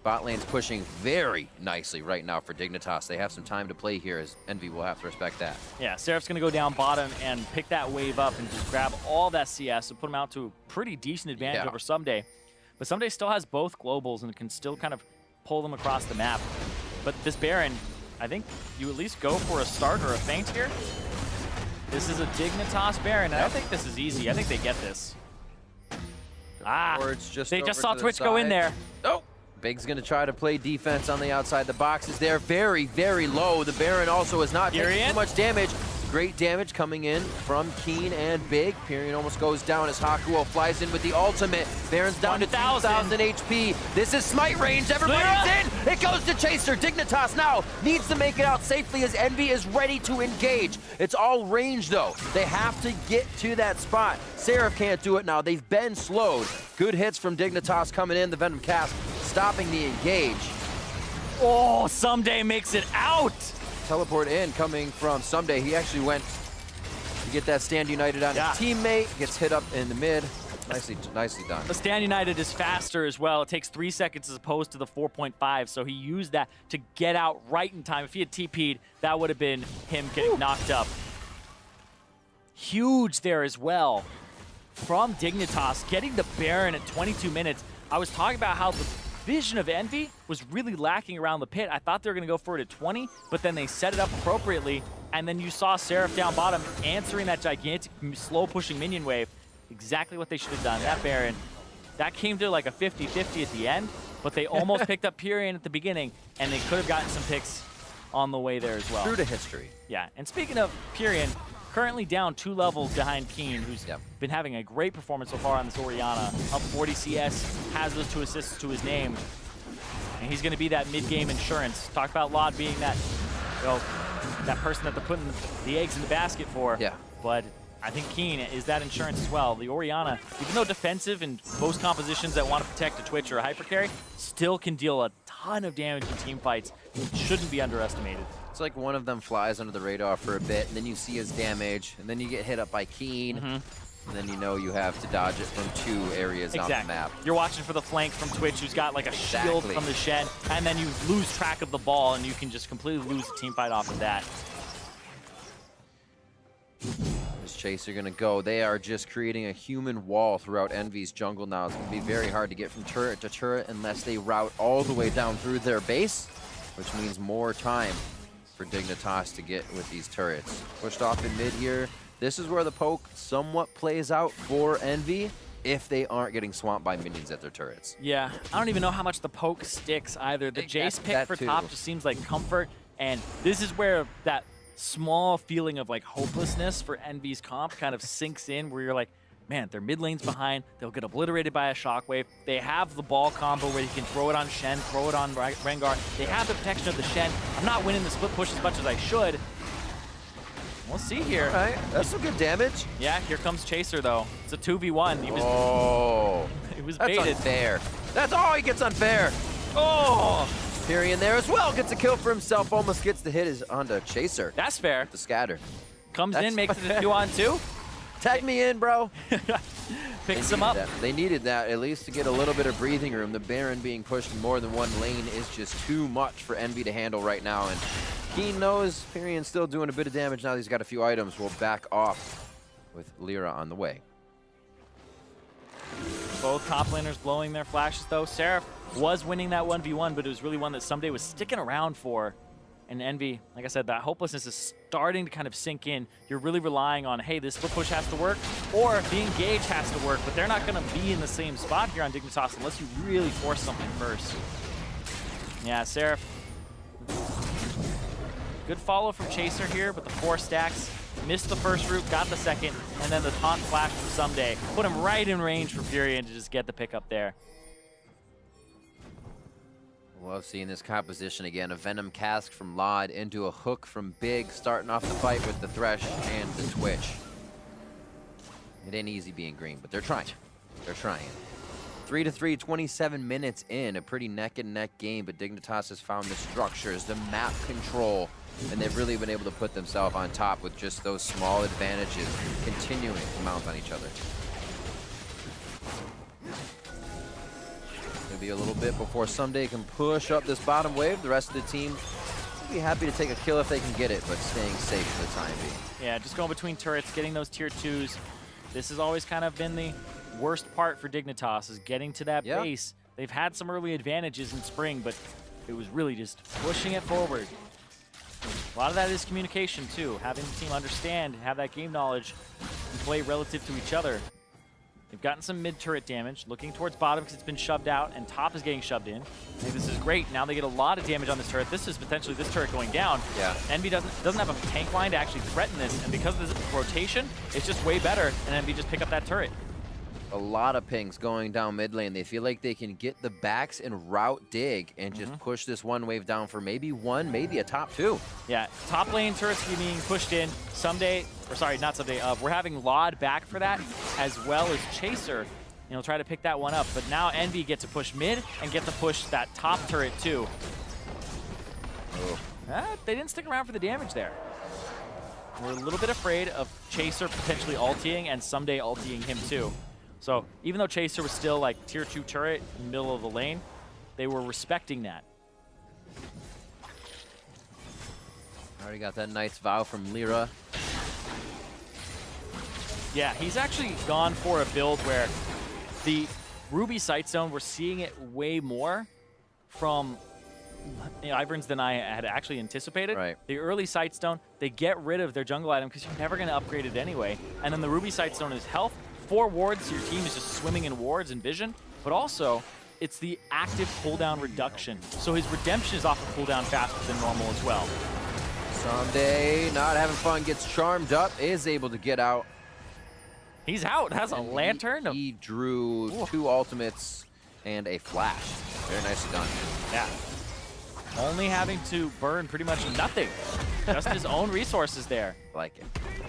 Bot lane's pushing very nicely right now for Dignitas. They have some time to play here, as Envy will have to respect that. Yeah, Seraph's going to go down bottom and pick that wave up and just grab all that CS and put him out to a pretty decent advantage over Someday. But Someday still has both globals and can still kind of pull them across the map. But this Baron, I think you at least go for a start or a feint here. This is a Dignitas Baron, and I think this is easy. I think they get this. They just saw Twitch go in there. Oh, Big's going to try to play defense on the outside. The box is there very, very low. The Baron also is not taking too much damage. Great damage coming in from Keen and Big. Pyrion almost goes down as Hakuo flies in with the ultimate. Baron's down to 2,000 HP. This is smite range. Everybody's in. It goes to Chaser. Dignitas now needs to make it out safely as Envy is ready to engage. It's all range though. They have to get to that spot. Seraph can't do it now. They've been slowed. Good hits from Dignitas coming in. The Venom cast stopping the engage. Oh, Someday makes it out. Teleport in coming from Someday. He actually went to get that Stand United on his teammate. Gets hit up in the mid. Nicely done. The Stand United is faster as well. It takes 3 seconds as opposed to the 4.5, so he used that to get out right in time. If he had TP'd, that would have been him getting knocked up. Huge there as well from Dignitas, getting the Baron at 22 minutes. I was talking about how the vision of Envy was really lacking around the pit. I thought they were going to go for it at 20, but then they set it up appropriately, and then you saw Seraph down bottom answering that gigantic slow-pushing minion wave. Exactly what they should have done. That Baron, that came to like a 50-50 at the end, but they almost picked up Pyrion at the beginning, and they could have gotten some picks on the way there as well. True to history. Yeah, and speaking of Pyrion, currently down 2 levels behind Keen, who's been having a great performance so far on this Orianna. Up 40 CS, has those 2 assists to his name. And he's going to be that mid-game insurance. Talk about Lod being that, that person that they're putting the eggs in the basket for. Yeah. But I think Keen is that insurance as well. The Orianna, even though defensive in most compositions that want to protect a Twitch or a hypercarry, still can deal a ton of damage in team fights. It shouldn't be underestimated. It's like one of them flies under the radar for a bit, and then you see his damage, and then you get hit up by Keen, and then you know you have to dodge it from 2 areas on the map. You're watching for the flank from Twitch, who's got like a shield from the Shen, and then you lose track of the ball, and you can just completely lose the team fight off of that. This Chaser gonna go. They are just creating a human wall throughout Envy's jungle now. It's gonna be very hard to get from turret to turret unless they route all the way down through their base, which means more time for Dignitas to get with these turrets. Pushed off in mid here. This is where the poke somewhat plays out for Envy if they aren't getting swamped by minions at their turrets. Yeah, I don't even know how much the poke sticks either. The Jace pick for top just seems like comfort, and this is where that small feeling of like hopelessness for Envy's comp kind of sinks in, where you're like, man, their mid lane's behind. They'll get obliterated by a shockwave. They have the ball combo where you can throw it on Shen, throw it on Rengar. They have the protection of the Shen. I'm not winning the split push as much as I should. We'll see here. All right, that's some good damage. Yeah, here comes Chaser though. It's a 2v1. He was, it was that's baited. Unfair. That's all he gets unfair. Oh, Pyrion there as well. Gets a kill for himself. Almost gets the hit is onto Chaser. That's fair. The scatter. Comes in, makes it a 2-on-2. Tag me in, bro. Picks him up. They needed that at least to get a little bit of breathing room. The Baron being pushed in more than one lane is just too much for Envy to handle right now. And Keen knows Pyrion's still doing a bit of damage now that he's got a few items. We'll back off with Lyra on the way. Both top laners blowing their flashes though. Seraph was winning that 1v1, but it was really one that Someday was sticking around for. And Envy, like I said, that hopelessness is starting to kind of sink in. You're really relying on, hey, this split push has to work, or the engage has to work, but they're not going to be in the same spot here on Dignitas unless you really force something first. Yeah, Seraph. Good follow from Chaser here, but the 4 stacks missed the first route, got the second, and then the taunt flash from Someday. Put him right in range for Furion to just get the pick up there. Love seeing this composition again. A Venom Cask from Lod into a hook from Big, starting off the fight with the Thresh and the Twitch. It ain't easy being green, but they're trying. They're trying. 3-3, 27 minutes in, a pretty neck-and-neck game, but Dignitas has found the structures, the map control, and they've really been able to put themselves on top with just those small advantages, continuing to mount on each other. It'll be a little bit before Someday can push up this bottom wave. The rest of the team will be happy to take a kill if they can get it, but staying safe for the time being. Yeah, just going between turrets, getting those tier 2s. This has always kind of been the worst part for Dignitas, is getting to that base. They've had some early advantages in spring, but it was really just pushing it forward. A lot of that is communication too, having the team understand, have that game knowledge, and play relative to each other. They've gotten some mid-turret damage, looking towards bottom because it's been shoved out, and top is getting shoved in. I think this is great. Now they get a lot of damage on this turret. This is potentially this turret going down. Yeah. EnVy doesn't have a tank line to actually threaten this, and because of this rotation, it's just way better, and EnVy just pick up that turret. A lot of pings going down mid lane. They feel like they can get the backs and route Dig and just push this one wave down for maybe one, maybe a top two. Yeah, top lane turrets being pushed in. Someday, or sorry, not someday, we're having Lod back for that, as well as Chaser. You know, try to pick that one up. But now EnVy get to push mid and get to push that top turret too. Oh. They didn't stick around for the damage there. We're a little bit afraid of Chaser potentially ulting and Someday ulting him too. So even though Chaser was still like tier 2 turret in the middle of the lane, they were respecting that. Already got that nice vow from Lyra. Yeah, he's actually gone for a build where the Ruby Sight Zone, we're seeing it way more from Iverns than I had actually anticipated. Right. The early Sight Stone, they get rid of their jungle item because you're never going to upgrade it anyway. And then the Ruby Sight Stone is health. 4 wards, your team is just swimming in wards and vision, but also it's the active cooldown reduction. So his redemption is off of cooldown faster than normal as well. Someday, not having fun, gets charmed up, is able to get out. He's out, has a lantern. He drew 2 ultimates and a flash. Very nicely done. Yeah. Only having to burn pretty much nothing. Just his own resources there. Like it.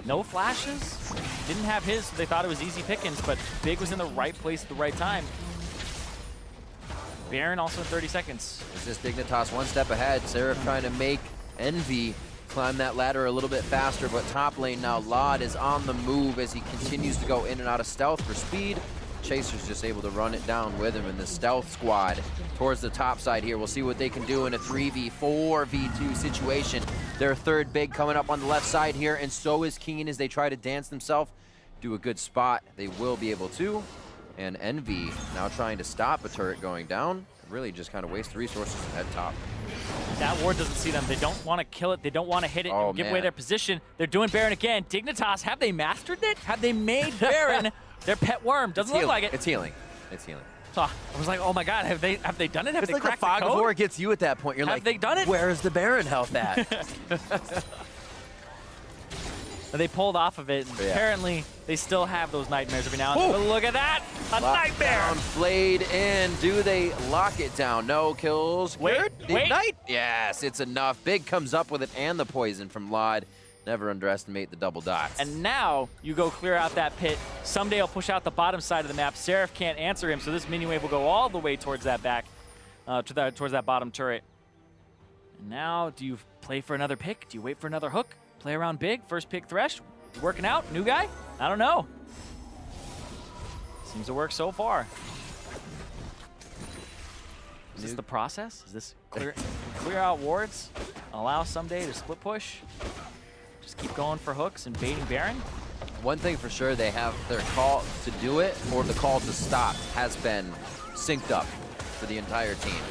No flashes. Didn't have his, so they thought it was easy pickings, but Big was in the right place at the right time. Baron also in 30 seconds. Is this Dignitas one step ahead? Seraph trying to make EnVy climb that ladder a little bit faster, but top lane now, Lod is on the move as he continues to go in and out of stealth for speed. Chaser's just able to run it down with him in the stealth squad towards the top side here. We'll see what they can do in a 3v4 v2 situation. Their third big coming up on the left side here, and so is Keen as they try to dance themselves. Do a good spot. They will be able to. And EnVy now trying to stop a turret going down. Really just kind of waste resources at top. That ward doesn't see them. They don't want to kill it. They don't want to hit it and give away their position. They're doing Baron again. Dignitas, have they mastered it? Have they made Baron their pet worm? Doesn't look like it. It's healing. It's healing. So I was like, oh my god, have they done it? Have they like cracked the fog the code? of war gets you at that point. You're have like, they done it? Where's the Baron health at? They pulled off of it. And apparently, they still have those nightmares every now and then. But look at that! A nightmare! Flayed in. Do they lock it down? No kills. Wait. Ignite? Yes, it's enough. Big comes up with it and the poison from Lod. Never underestimate the double dots. And now you go clear out that pit. Someday he'll push out the bottom side of the map. Seraph can't answer him, so this minion wave will go all the way towards that back, towards that bottom turret. And now, do you play for another pick? Do you wait for another hook? Play around Big? First pick Thresh? Working out? New guy? I don't know. Seems to work so far. Is this the process? Is this clear out wards? Allow Someday to split push? Just keep going for hooks and baiting Baron? One thing for sure, they have their call to do it or the call to stop has been synced up for the entire team.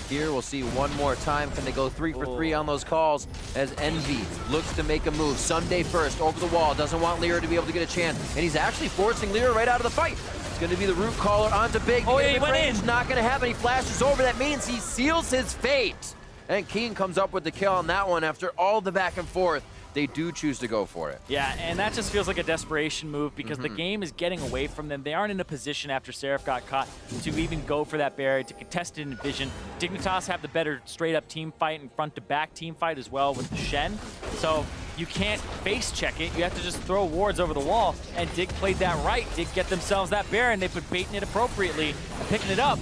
Here we'll see one more time. Can they go 3 for 3 on those calls as EnVy looks to make a move. Someday first over the wall. Doesn't want Lyra to be able to get a chance. And he's actually forcing Lyra right out of the fight. It's going to be the root caller onto Big. Oh, yeah, he went in. Not going to happen. He flashes over. That means he seals his fate. And Keen comes up with the kill on that one after all the back and forth. they do choose to go for it. Yeah, and that just feels like a desperation move because the game is getting away from them. They aren't in a position after Seraph got caught to even go for that barrier, to contest it in vision. Dignitas have the better straight-up team fight and front-to-back team fight as well with the Shen. So you can't face check it. You have to just throw wards over the wall, and Dig played that right. Dig get themselves that Baron. They put baiting it appropriately and picking it up.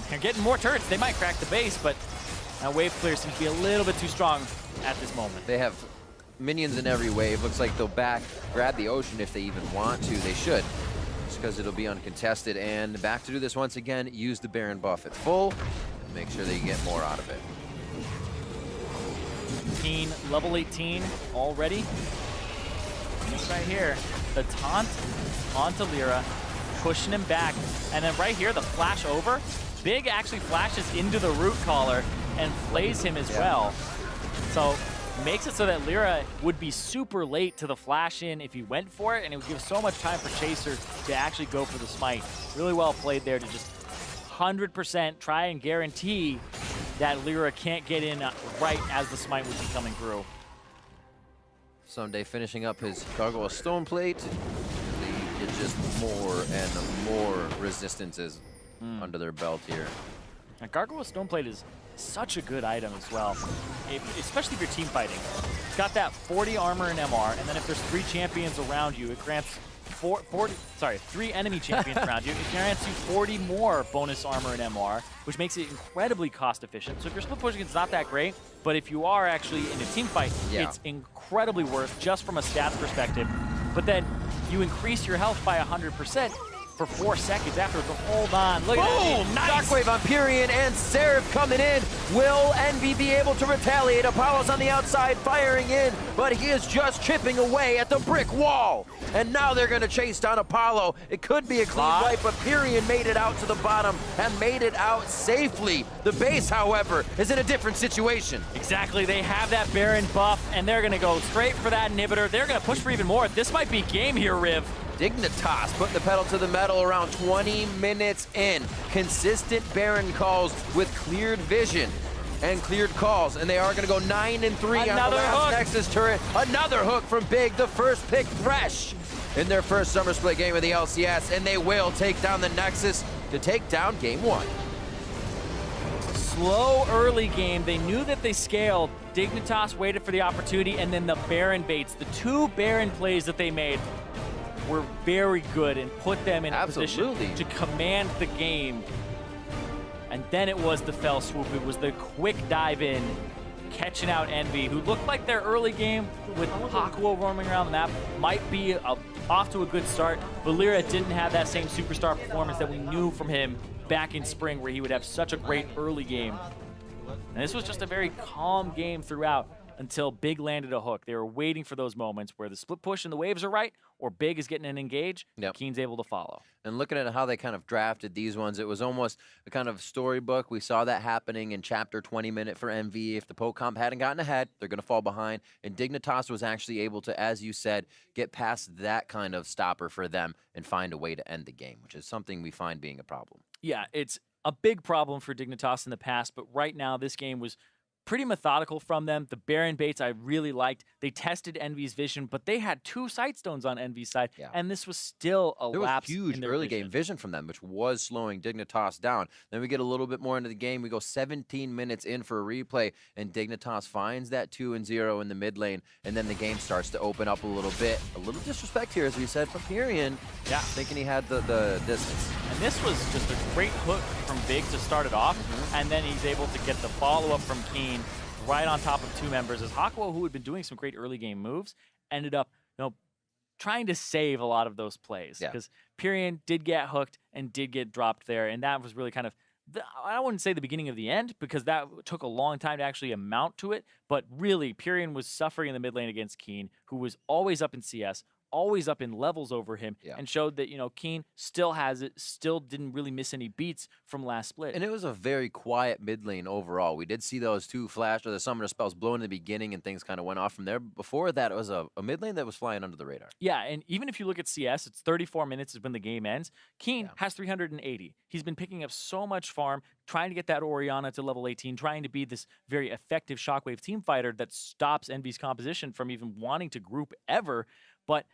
They're getting more turrets. They might crack the base, but that wave clear seems to be a little bit too strong at this moment. They have minions in every wave. Looks like they'll grab the ocean if they even want to. They should, just because it'll be uncontested. And back to do this once again, use the Baron buff at full, and make sure that you get more out of it. Keen, level 18 already. This right here, the taunt onto Lyra, pushing him back. And then right here, the flash over. Big actually flashes into the root collar and flays him as well. So makes it so that Lyra would be super late to the flash in if he went for it, and it would give so much time for Chaser to actually go for the smite. Really well played there to just 100% try and guarantee that Lyra can't get in right as the smite would be coming through. Someday finishing up his Gargoyle Stone Plate, they get just more and more resistances under their belt here. Now, Gargoyle Stoneplate is such a good item as well, especially if you're team fighting. It's got that 40 armor and MR, and then if there's 3 champions around you, it grants 3 enemy champions around you. It grants you 40 more bonus armor and MR, which makes it incredibly cost efficient. So if you're split pushing, it's not that great, but if you are actually in a team fight, it's incredibly worth just from a stats perspective. But then you increase your health by 100%. For 4 seconds afterwards. So hold on. Look at that. Nice. Shockwave on Pyrian and Seraph coming in. Will Envy be able to retaliate? Apollo's on the outside firing in, but he is just chipping away at the brick wall. And now they're going to chase down Apollo. It could be a clean wipe, but Pyrian made it out to the bottom and made it out safely. The base, however, is in a different situation. Exactly. They have that Baron buff, and they're going to go straight for that inhibitor. They're going to push for even more. This might be game here, Riv. Dignitas putting the pedal to the metal around 20 minutes in. Consistent Baron calls with cleared vision and cleared calls, and they are going to go 9-3 on the last Nexus turret. Another hook from Big, the first pick Thresh in their first summer split game of the LCS, and they will take down the Nexus to take down game 1. Slow early game. They knew that they scaled. Dignitas waited for the opportunity, and then the Baron baits. The 2 Baron plays that they made were very good and put them in a position to command the game. And then it was the fell swoop. It was the quick dive in, catching out Envy, who looked like their early game with Hakuo roaming around the map might be off to a good start, but Lyra didn't have that same superstar performance that we knew from him back in spring, where he would have such a great early game. And this was just a very calm game throughout until Big landed a hook. They were waiting for those moments where the split push and the waves are right, or Big is getting an engage, Keen's able to follow. And looking at how they kind of drafted these ones, it was almost a kind of storybook. We saw that happening in chapter 20-minute for MV. If the poke comp hadn't gotten ahead, they're going to fall behind. And Dignitas was actually able to, as you said, get past that kind of stopper for them and find a way to end the game, which is something we find being a problem. Yeah, it's a big problem for Dignitas in the past, but right now this game was pretty methodical from them. The Baron baits I really liked. They tested Envy's vision, but they had 2 Sightstones on Envy's side, and this was still a lapse in their huge early game vision from them, which was slowing Dignitas down. Then we get a little bit more into the game. We go 17 minutes in for a replay, and Dignitas finds that 2-0 in the mid lane, and then the game starts to open up a little bit. A little disrespect here, as we said, from Pyrian, thinking he had the distance. And this was just a great hook from Big to start it off, and then he's able to get the follow-up from Keen right on top of 2 members, as Hakuo, who had been doing some great early game moves, ended up trying to save a lot of those plays, because Pyrian did get hooked and did get dropped there, and that was really kind of, I wouldn't say the beginning of the end, because that took a long time to actually amount to it, but really Pyrian was suffering in the mid lane against Keen, who was always up in CS, always up in levels over him, Yeah. and showed that, Keen still has it, still didn't really miss any beats from last split. And it was a very quiet mid lane overall. We did see those 2 flash or the summoner spells blown in the beginning, and things kind of went off from there. Before that, it was a mid lane that was flying under the radar. Yeah, and even if you look at CS, it's 34 minutes is when the game ends. Keen has 380. He's been picking up so much farm, trying to get that Orianna to level 18, trying to be this very effective Shockwave team fighter that stops EnVy's composition from even wanting to group ever. But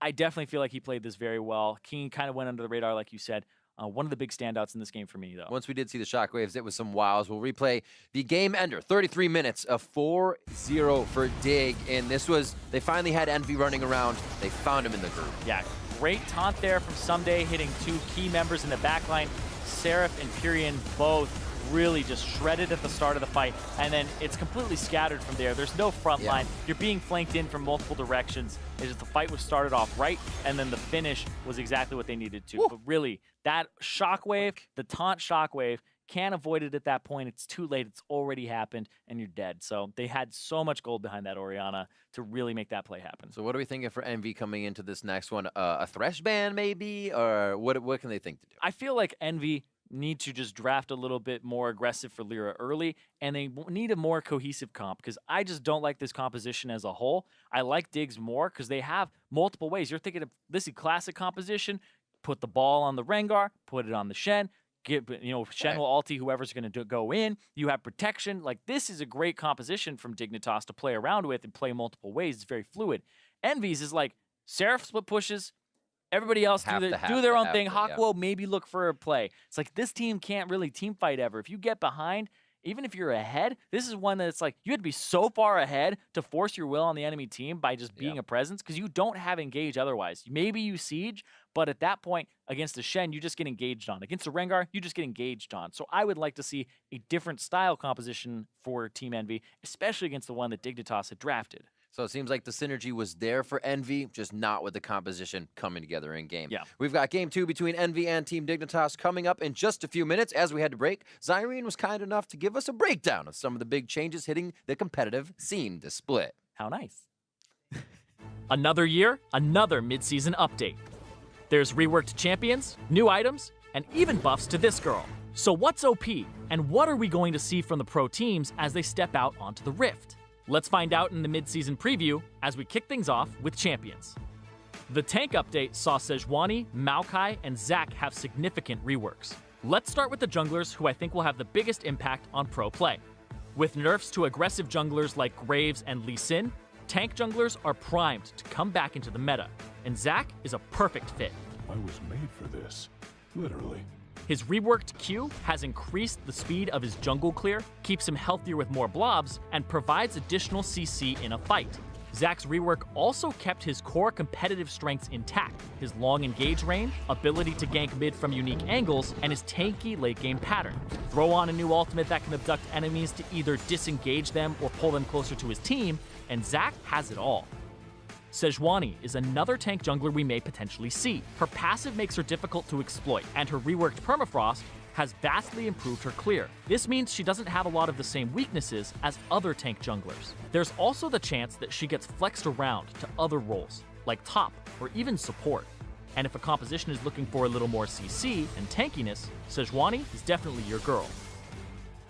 I definitely feel like he played this very well. Keen kind of went under the radar, like you said. One of the big standouts in this game for me, though. Once we did see the Shockwaves, it was some wows. We'll replay the game ender. 33 minutes of 4-0 for Dig. And this was, they finally had EnVy running around. They found him in the group. Yeah, great taunt there from Someday, hitting 2 key members in the backline. Seraph and Pyrian both really just shredded at the start of the fight, and then it's completely scattered from there. There's no front line. You're being flanked in from multiple directions. It's just the fight was started off right, and then the finish was exactly what they needed to. But really, that Shockwave, the taunt Shockwave, can't avoid it at that point. It's too late. It's already happened, and you're dead. So they had so much gold behind that Orianna to really make that play happen. So what are we thinking for EnVy coming into this next one? A Thresh ban maybe? Or what can they think to do? I feel like EnVy need to just draft a little bit more aggressive for Lyra early, and they need a more cohesive comp, because I just don't like this composition as a whole. I like Diggs more because they have multiple ways. You're thinking of this classic composition, put the ball on the Rengar, put it on the Shen, Shen will ulti whoever's going to go in. You have protection. Like, this is a great composition from Dignitas to play around with and play multiple ways. It's very fluid. EnVy's is like Seraph split pushes, everybody else do their own thing. Hawkwo maybe look for a play. It's like, this team can't really team fight ever. If you get behind, even if you're ahead, this is one that's like, you had to be so far ahead to force your will on the enemy team by just being a presence, because you don't have engage otherwise. Maybe you siege, but at that point, against the Shen, you just get engaged on. Against the Rengar, you just get engaged on. So I would like to see a different style composition for Team EnVy, especially against the one that Dignitas had drafted. So it seems like the synergy was there for EnVy, just not with the composition coming together in game. Yeah. We've got game 2 between EnVy and Team Dignitas coming up in just a few minutes. As we had to break, Zyrene was kind enough to give us a breakdown of some of the big changes hitting the competitive scene this split. How nice. Another year, another mid-season update. There's reworked champions, new items, and even buffs to this girl. So what's OP, and what are we going to see from the pro teams as they step out onto the Rift? Let's find out in the mid-season preview as we kick things off with champions. The tank update saw Sejuani, Maokai, and Zac have significant reworks. Let's start with the junglers, who I think will have the biggest impact on pro play. With nerfs to aggressive junglers like Graves and Lee Sin, tank junglers are primed to come back into the meta, and Zac is a perfect fit. I was made for this, literally. His reworked Q has increased the speed of his jungle clear, keeps him healthier with more blobs, and provides additional CC in a fight. Zac's rework also kept his core competitive strengths intact, his long engage range, ability to gank mid from unique angles, and his tanky late game pattern. Throw on a new ultimate that can abduct enemies to either disengage them or pull them closer to his team, and Zac has it all. Sejuani is another tank jungler we may potentially see. Her passive makes her difficult to exploit, and her reworked permafrost has vastly improved her clear. This means she doesn't have a lot of the same weaknesses as other tank junglers. There's also the chance that she gets flexed around to other roles, like top or even support. And if a composition is looking for a little more CC and tankiness, Sejuani is definitely your girl.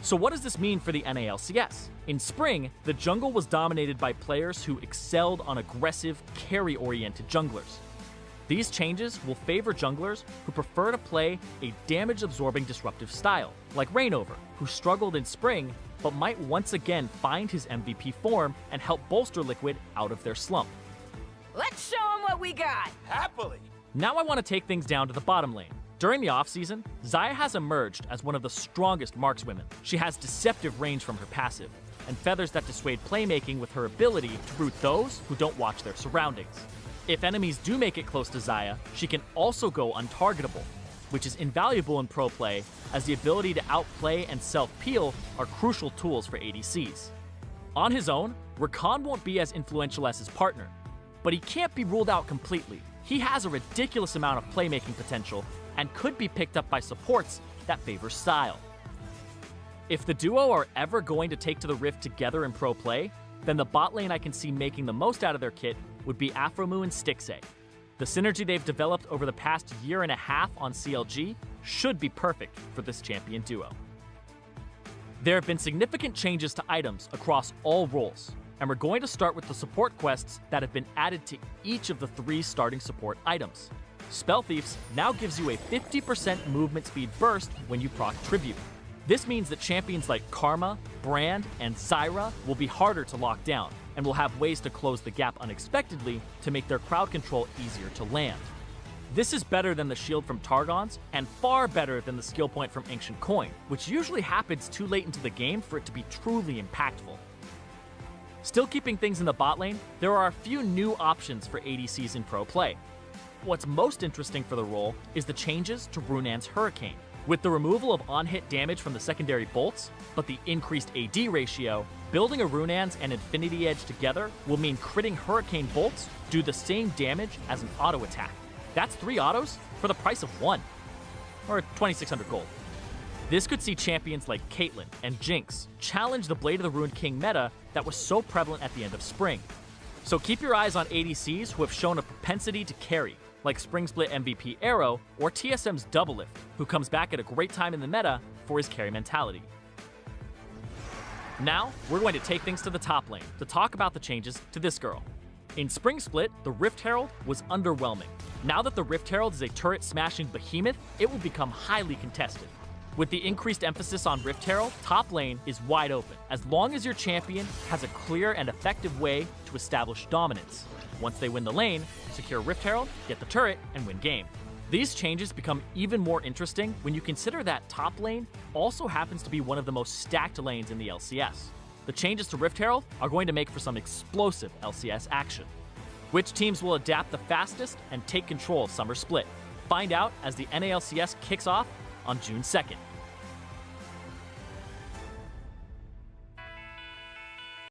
So what does this mean for the NALCS? In spring, the jungle was dominated by players who excelled on aggressive, carry-oriented junglers. These changes will favor junglers who prefer to play a damage-absorbing disruptive style, like Reignover, who struggled in spring, but might once again find his MVP form and help bolster Liquid out of their slump. Let's show them what we got! Happily! Now I want to take things down to the bottom lane. During the offseason, Xayah has emerged as one of the strongest markswomen. She has deceptive range from her passive, and feathers that dissuade playmaking with her ability to root those who don't watch their surroundings. If enemies do make it close to Xayah, she can also go untargetable, which is invaluable in pro play, as the ability to outplay and self-peel are crucial tools for ADCs. On his own, Rakan won't be as influential as his partner, but he can't be ruled out completely. He has a ridiculous amount of playmaking potential and could be picked up by supports that favor style. If the duo are ever going to take to the Rift together in pro play, then the bot lane I can see making the most out of their kit would be Aphromoo and Stixxay. The synergy they've developed over the past year and a half on CLG should be perfect for this champion duo. There have been significant changes to items across all roles, and we're going to start with the support quests that have been added to each of the 3 starting support items. Spell Thieves now gives you a 50% movement speed burst when you proc Tribute. This means that champions like Karma, Brand, and Zyra will be harder to lock down, and will have ways to close the gap unexpectedly to make their crowd control easier to land. This is better than the shield from Targon's, and far better than the skill point from Ancient Coin, which usually happens too late into the game for it to be truly impactful. Still keeping things in the bot lane, there are a few new options for ADCs in pro play. What's most interesting for the role is the changes to Runan's Hurricane. With the removal of on-hit damage from the secondary bolts, but the increased AD ratio, building a Runan's and Infinity Edge together will mean critting Hurricane bolts do the same damage as an auto attack. That's 3 autos for the price of 1, or 2,600 gold. This could see champions like Caitlyn and Jinx challenge the Blade of the Ruined King meta that was so prevalent at the end of spring. So keep your eyes on ADCs who have shown a propensity to carry, like Spring Split MVP Arrow or TSM's Doublelift, who comes back at a great time in the meta for his carry mentality. Now, we're going to take things to the top lane to talk about the changes to this girl. In Spring Split, the Rift Herald was underwhelming. Now that the Rift Herald is a turret-smashing behemoth, it will become highly contested. With the increased emphasis on Rift Herald, top lane is wide open, as long as your champion has a clear and effective way to establish dominance. Once they win the lane, secure Rift Herald, get the turret, and win game. These changes become even more interesting when you consider that top lane also happens to be one of the most stacked lanes in the LCS. The changes to Rift Herald are going to make for some explosive LCS action. Which teams will adapt the fastest and take control of Summer Split? Find out as the NALCS kicks off on June 2nd.